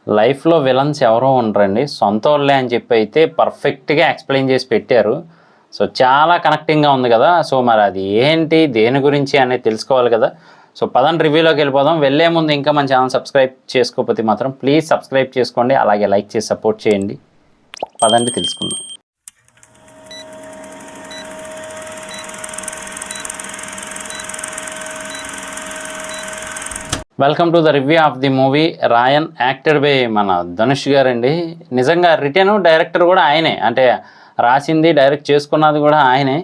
లైఫ్‌లో విలన్స్ ఎవరో ఉండరండి. సొంతోళ్ళే అని చెప్పి అయితే పర్ఫెక్ట్‌గా ఎక్స్‌ప్లెయిన్ చేసి పెట్టారు. సో, చాలా కనెక్టింగ్‌గా ఉంది గదా! సో, మరి అది ఏంటి? దేని గురించి అనేది తెలుసుకోవాలి గదా! సో, పదండి రివ్యూలోకెళ్ళిపోదాం. వెళ్ళే ముందు ఇంకా మన ఛానల్ సబ్స్క్రైబ్ చేసుకోకపోతే మాత్రం ప్లీజ్ సబ్స్క్రైబ్ చేసుకోండి. అలాగే లైక్ చేసి సపోర్ట్ చేయండి. పదండి తెలుసుకుందాం. Welcome to the review of the movie Raayan, acted by మన ధనుష్ గారండి. నిజంగా రిటెను, డైరెక్టర్ కూడా ఆయనే. అంటే రాసింది, డైరెక్ట్ చేసుకున్నది కూడా ఆయనే.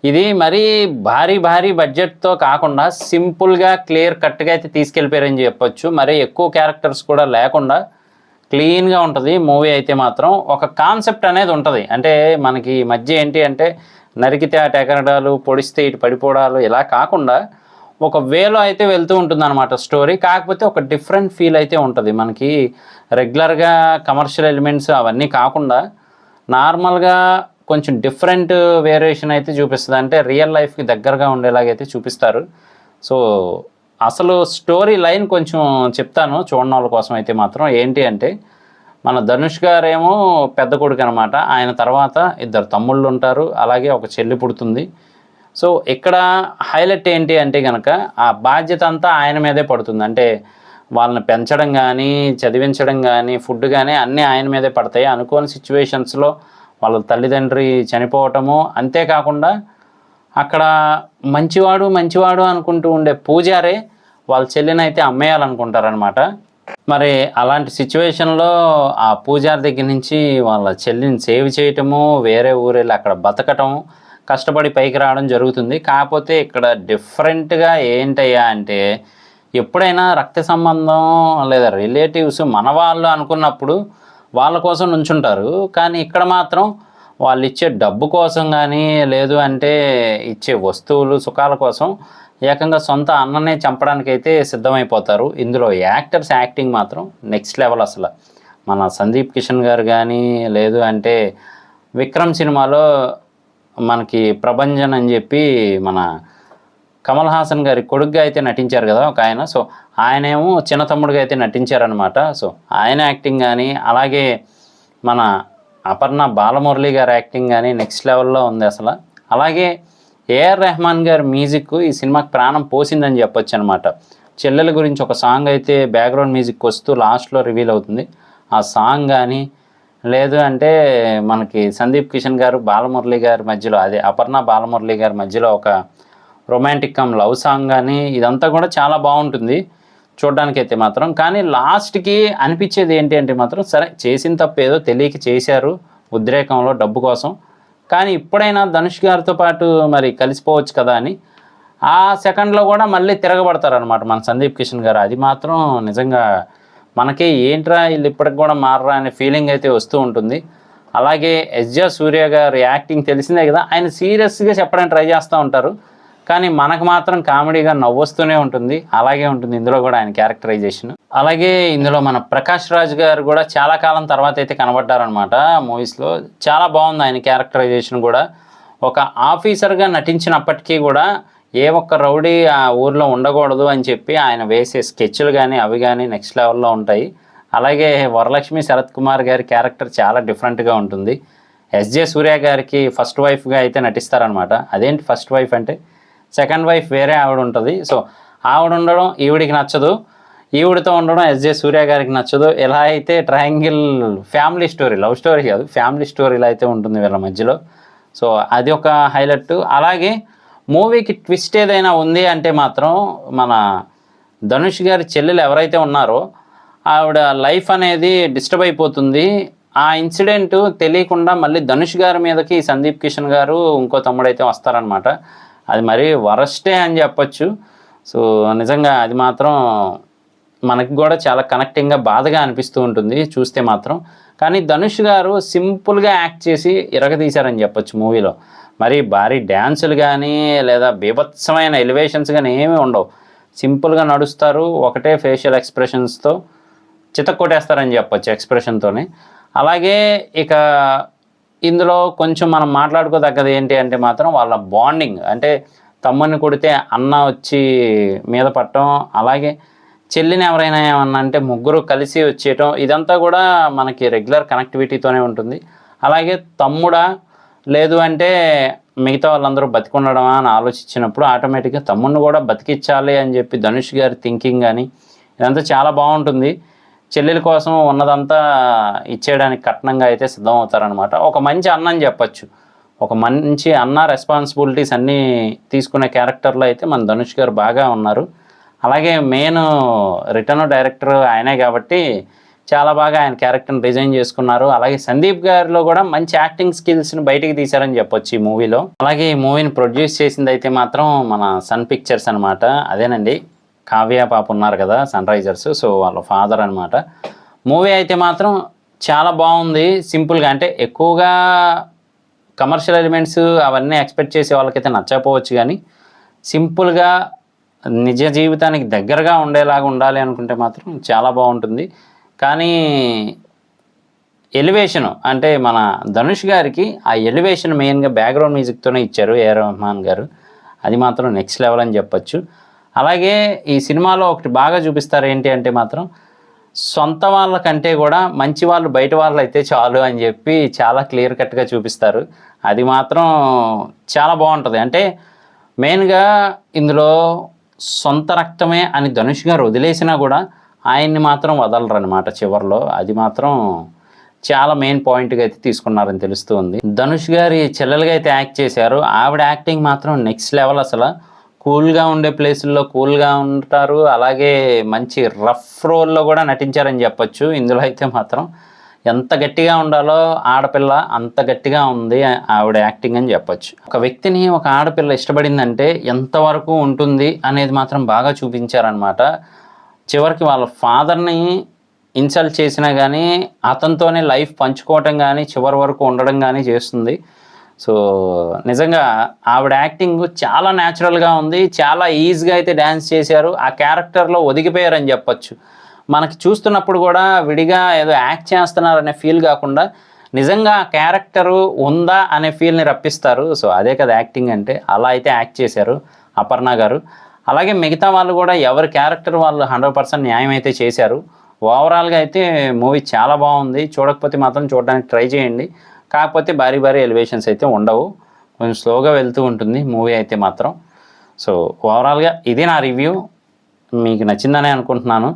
ఇది మరీ భారీ బడ్జెట్తో కాకుండా సింపుల్గా క్లియర్ కట్గా అయితే తీసుకెళ్ళిపోయారని చెప్పొచ్చు. మరీ ఎక్కువ క్యారెక్టర్స్ కూడా లేకుండా క్లీన్గా ఉంటుంది మూవీ అయితే మాత్రం. ఒక కాన్సెప్ట్ అనేది ఉంటుంది. అంటే మనకి ఈ మధ్య ఏంటి అంటే నరికితే అటు ఎగరడాలు, పొడిస్తే ఇటు పడిపోవడాలు ఇలా కాకుండా ఒక వేలో అయితే వెళ్తూ ఉంటుందన్నమాట స్టోరీ. కాకపోతే ఒక డిఫరెంట్ ఫీల్ అయితే ఉంటుంది మనకి. రెగ్యులర్గా కమర్షియల్ ఎలిమెంట్స్ అవన్నీ కాకుండా నార్మల్గా కొంచెం డిఫరెంట్ వేరియేషన్ అయితే చూపిస్తుంది. అంటే రియల్ లైఫ్కి దగ్గరగా ఉండేలాగైతే చూపిస్తారు. సో, అసలు స్టోరీ లైన్ కొంచెం చెప్తాను చూడని వాళ్ళ కోసం అయితే మాత్రం. ఏంటి అంటే మన ధనుష్ గారేమో పెద్ద కొడుకు అనమాట. ఆయన తర్వాత ఇద్దరు తమ్ముళ్ళు ఉంటారు, అలాగే ఒక చెల్లి పుడుతుంది. సో, ఇక్కడ హైలైట్ ఏంటి అంటే కనుక ఆ బాధ్యత అంతా ఆయన మీదే పడుతుంది. అంటే వాళ్ళని పెంచడం కానీ, చదివించడం కానీ, ఫుడ్ కానీ అన్నీ ఆయన మీదే పడతాయి. అనుకోని సిచ్యువేషన్స్లో వాళ్ళ తల్లిదండ్రి చనిపోవటము, అంతేకాకుండా అక్కడ మంచివాడు అనుకుంటూ ఉండే పూజారే వాళ్ళ చెల్లినైతే అమ్మేయాలనుకుంటారనమాట. మరి అలాంటి సిచ్యువేషన్లో ఆ పూజారి దగ్గర నుంచి వాళ్ళ చెల్లిని సేవ్ చేయటము, వేరే ఊరెళ్ళి అక్కడ బతకటము, కష్టపడి పైకి రావడం జరుగుతుంది. కాకపోతే ఇక్కడ డిఫరెంట్గా ఏంటయ్యా అంటే ఎప్పుడైనా రక్త సంబంధం లేదా రిలేటివ్స్ మన వాళ్ళు అనుకున్నప్పుడు వాళ్ళ కోసం నుంచుంటారు. కానీ ఇక్కడ మాత్రం వాళ్ళు ఇచ్చే డబ్బు కోసం కానీ, లేదు అంటే ఇచ్చే వస్తువులు సుఖాల కోసం ఏకంగా సొంత అన్ననే చంపడానికైతే సిద్ధమైపోతారు. ఇందులో యాక్టర్స్ యాక్టింగ్ మాత్రం నెక్స్ట్ లెవెల్ అసలు. మన సందీప్ కిషన్ గారు కానీ, లేదు అంటే విక్రమ్ సినిమాలో మనకి ప్రభంజన్ అని చెప్పి మన కమల్ హాసన్ గారి కొడుకుగా అయితే నటించారు కదా ఒక ఆయన. సో, ఆయనేమో చిన్న తమ్ముడుగా అయితే నటించారనమాట. సో, ఆయన యాక్టింగ్ కానీ, అలాగే మన అపర్ణ బాలమురళి గారి యాక్టింగ్ కానీ నెక్స్ట్ లెవెల్లో ఉంది అసలు. అలాగే ఏఆర్ రెహమాన్ గారి మ్యూజిక్ ఈ సినిమాకి ప్రాణం పోసిందని చెప్పొచ్చు అనమాట. చెల్లెల గురించి ఒక సాంగ్ అయితే బ్యాక్గ్రౌండ్ మ్యూజిక్ వస్తూ లాస్ట్లో రివీల్ అవుతుంది. ఆ సాంగ్ కానీ, లేదు అంటే మనకి సందీప్ కిషన్ గారు బాలమురళి గారి మధ్యలో, అదే అపర్ణ బాలమురళి గారి మధ్యలో ఒక రొమాంటిక్ కమ్ లవ్ సాంగ్ కానీ, ఇదంతా కూడా చాలా బాగుంటుంది చూడడానికైతే మాత్రం. కానీ లాస్ట్కి అనిపించేది ఏంటి అంటే మాత్రం, సరే చేసిన తప్పు ఏదో తెలియక చేశారు ఉద్రేకంలో డబ్బు కోసం, కానీ ఇప్పుడైనా ధనుష్ గారితో పాటు మరి కలిసిపోవచ్చు కదా అని ఆ సెకండ్లో కూడా మళ్ళీ తిరగబడతారనమాట మన సందీప్ కిషన్ గారు. అది మాత్రం నిజంగా మనకి ఏంట్రా వీళ్ళు ఇప్పటికి కూడా మారరా అనే ఫీలింగ్ అయితే వస్తూ ఉంటుంది. అలాగే ఎస్జే సూర్య గారు యాక్టింగ్ తెలిసిందే కదా, ఆయన సీరియస్గా చెప్పడానికి ట్రై చేస్తూ ఉంటారు, కానీ మనకు మాత్రం కామెడీగా నవ్వొస్తూనే ఉంటుంది. అలాగే ఉంటుంది ఇందులో కూడా ఆయన క్యారెక్టరైజేషన్. అలాగే ఇందులో మన ప్రకాష్ రాజ్ గారు కూడా చాలా కాలం తర్వాత అయితే కనబడ్డారనమాట మూవీస్లో. చాలా బాగుంది ఆయన క్యారెక్టరైజేషన్ కూడా. ఒక ఆఫీసర్గా నటించినప్పటికీ కూడా ఏ ఒక్క రౌడీ ఆ ఊర్లో ఉండకూడదు అని చెప్పి ఆయన వేసే స్కెచ్లు కానీ అవి కానీ నెక్స్ట్ లెవెల్లో ఉంటాయి. అలాగే వరలక్ష్మి శరత్ కుమార్ గారి క్యారెక్టర్ చాలా డిఫరెంట్గా ఉంటుంది. ఎస్జే సూర్య గారికి ఫస్ట్ వైఫ్గా అయితే నటిస్తారనమాట. అదేంటి ఫస్ట్ వైఫ్ అంటే సెకండ్ వైఫ్ వేరే ఆవిడ ఉంటుంది. సో, ఆవిడ ఉండడం ఈవిడికి నచ్చదు, ఈవిడితో ఉండడం ఎస్జే సూర్య గారికి నచ్చదు. ఇలా అయితే triangle family story, love story కాదు ఫ్యామిలీ స్టోరీలో అయితే ఉంటుంది వీళ్ళ మధ్యలో. సో, అది ఒక హైలైట్. అలాగే మూవీకి ట్విస్ట్ ఏదైనా ఉంది అంటే మాత్రం మన ధనుష్ గారి చెల్లెలు ఎవరైతే ఉన్నారో ఆవిడ లైఫ్ అనేది డిస్టర్బ్ అయిపోతుంది. ఆ ఇన్సిడెంట్ తెలియకుండా మళ్ళీ ధనుష్ గారి మీదకి సందీప్ కిషన్ గారు ఇంకో తమ్ముడైతే వస్తారనమాట. అది మరీ వరస్టే అని చెప్పచ్చు. సో, నిజంగా అది మాత్రం మనకి కూడా చాలా కనెక్టింగ్గా బాధగా అనిపిస్తూ ఉంటుంది చూస్తే మాత్రం. కానీ ధనుష్ గారు సింపుల్గా యాక్ట్ చేసి ఇరగదీశారని చెప్పొచ్చు మూవీలో. మరి భారీ డ్యాన్సులు కానీ లేదా బీభత్సమైన ఎలివేషన్స్ కానీ ఏమీ ఉండవు. సింపుల్గా నడుస్తారు, ఒకటే ఫేషియల్ ఎక్స్ప్రెషన్స్తో చితక్కొట్టేస్తారని చెప్పొచ్చు ఎక్స్ప్రెషన్తోనే. అలాగే ఇక ఇందులో కొంచెం మనం మాట్లాడుకోదగ్గది ఏంటి అంటే మాత్రం వాళ్ళ బాండింగ్. అంటే తమ్ముని కొడితే అన్న వచ్చి మీద పట్టడం, అలాగే చెల్లిని ఎవరైనా ఏమన్నా అంటే ముగ్గురు కలిసి వచ్చేయటం ఇదంతా కూడా మనకి రెగ్యులర్ కనెక్టివిటీతోనే ఉంటుంది. అలాగే తమ్ముడా లేదు అంటే మిగతా వాళ్ళందరూ బతికుండడమా అని ఆలోచించినప్పుడు ఆటోమేటిక్గా తమ్ముడిని కూడా బతికించాలి అని చెప్పి ధనుష్ గారి థింకింగ్ కానీ ఇదంతా చాలా బాగుంటుంది. చెల్లెల కోసం ఉన్నదంతా ఇచ్చేయడానికి కట్నంగా అయితే సిద్ధం అవుతారనమాట. ఒక మంచి అన్న అని చెప్పచ్చు. ఒక మంచి అన్న రెస్పాన్సిబిలిటీస్ అన్నీ తీసుకునే క్యారెక్టర్లో అయితే మన ధనుష్ గారు బాగా ఉన్నారు. అలాగే మెయిన్ రిటర్న్ డైరెక్టర్ ఆయనే కాబట్టి చాలా బాగా ఆయన క్యారెక్టర్ని డిజైన్ చేసుకున్నారు. అలాగే సందీప్ గారిలో కూడా మంచి యాక్టింగ్ స్కిల్స్ని బయటికి తీశారని చెప్పొచ్చు ఈ మూవీలో. అలాగే ఈ మూవీని ప్రొడ్యూస్ చేసింది అయితే మాత్రం మన సన్ పిక్చర్స్ అనమాట. అదేనండి కావ్య పాప ఉన్నారు కదా సన్ రైజర్స్, సో వాళ్ళ ఫాదర్ అనమాట. మూవీ అయితే మాత్రం చాలా బాగుంది. సింపుల్గా అంటే ఎక్కువగా కమర్షియల్ ఎలిమెంట్స్ అవన్నీ ఎక్స్పెక్ట్ చేసే వాళ్ళకైతే నచ్చకపోవచ్చు, కానీ సింపుల్గా నిజ జీవితానికి దగ్గరగా ఉండేలాగా ఉండాలి అనుకుంటే మాత్రం చాలా బాగుంటుంది. కానీ ఎలివేషను అంటే మన ధనుష్ గారికి ఆ ఎలివేషన్ మెయిన్గా బ్యాక్గ్రౌండ్ మ్యూజిక్తోనే ఇచ్చారు ఏఆర్ రెహమాన్ గారు. అది మాత్రం నెక్స్ట్ లెవెల్ అని చెప్పచ్చు. అలాగే ఈ సినిమాలో ఒకటి బాగా చూపిస్తారు ఏంటి అంటే మాత్రం సొంత వాళ్ళకంటే కూడా మంచి వాళ్ళు బయట వాళ్ళు అయితే చాలు అని చెప్పి చాలా క్లియర్ కట్గా చూపిస్తారు. అది మాత్రం చాలా బాగుంటుంది. అంటే మెయిన్గా ఇందులో సొంత రక్తమే అని ధనుష్ గారు వదిలేసినా కూడా ఆయన్ని మాత్రం వదలరు అనమాట చివరిలో. అది మాత్రం చాలా మెయిన్ పాయింట్గా అయితే తీసుకున్నారని తెలుస్తూ ఉంది. ధనుష్ గారి చెల్లెలుగా అయితే యాక్ట్ చేశారు. ఆవిడ యాక్టింగ్ మాత్రం నెక్స్ట్ లెవెల్. అసలు కూల్గా ఉండే ప్లేసుల్లో కూల్గా ఉంటారు. అలాగే మంచి రఫ్ రోల్లో కూడా నటించారని చెప్పచ్చు. ఇందులో అయితే మాత్రం ఎంత గట్టిగా ఉండాలో ఆడపిల్ల అంత గట్టిగా ఉంది ఆవిడ యాక్టింగ్ అని చెప్పచ్చు. ఒక వ్యక్తిని ఒక ఆడపిల్ల ఇష్టపడిందంటే ఎంతవరకు ఉంటుంది అనేది మాత్రం బాగా చూపించారనమాట. చివరికి వాళ్ళ ఫాదర్ని ఇన్సల్ట్ చేసినా కానీ అతనితోనే లైఫ్ పంచుకోవటం కానీ చివరి వరకు ఉండడం కానీ చేస్తుంది. సో నిజంగా ఆవిడ యాక్టింగ్ చాలా న్యాచురల్గా ఉంది. చాలా ఈజీగా అయితే డ్యాన్స్ చేశారు. ఆ క్యారెక్టర్లో ఒదిగిపోయారని చెప్పచ్చు. మనకి చూస్తున్నప్పుడు కూడా విడిగా ఏదో యాక్ట్ చేస్తున్నారనే ఫీల్ కాకుండా నిజంగా ఆ క్యారెక్టరు ఉందా అనే ఫీల్ని రప్పిస్తారు. సో అదే కదా యాక్టింగ్ అంటే. అలా అయితే యాక్ట్ చేశారు అపర్ణ గారు. అలాగే మిగతా వాళ్ళు కూడా ఎవరి క్యారెక్టర్ వాళ్ళు 100% న్యాయం అయితే చేశారు. ఓవరాల్గా అయితే మూవీ చాలా బాగుంది. చూడకపోతే మాత్రం చూడడానికి ట్రై చేయండి. కాకపోతే భారీ భారీ ఎలివేషన్స్ అయితే ఉండవు, కొంచెం స్లోగా వెళ్తూ ఉంటుంది మూవీ అయితే మాత్రం. సో ఓవరాల్గా ఇది నా రివ్యూ. మీకు నచ్చిందనే అనుకుంటున్నాను.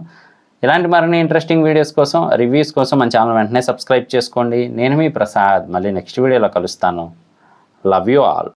ఇలాంటి మరిన్ని ఇంట్రెస్టింగ్ వీడియోస్ కోసం రివ్యూస్ కోసం మన ఛానల్ వెంటనే సబ్స్క్రైబ్ చేసుకోండి. నేను మీ ప్రసాద్. మళ్ళీ నెక్స్ట్ వీడియోలో కలుస్తాను. Love you all.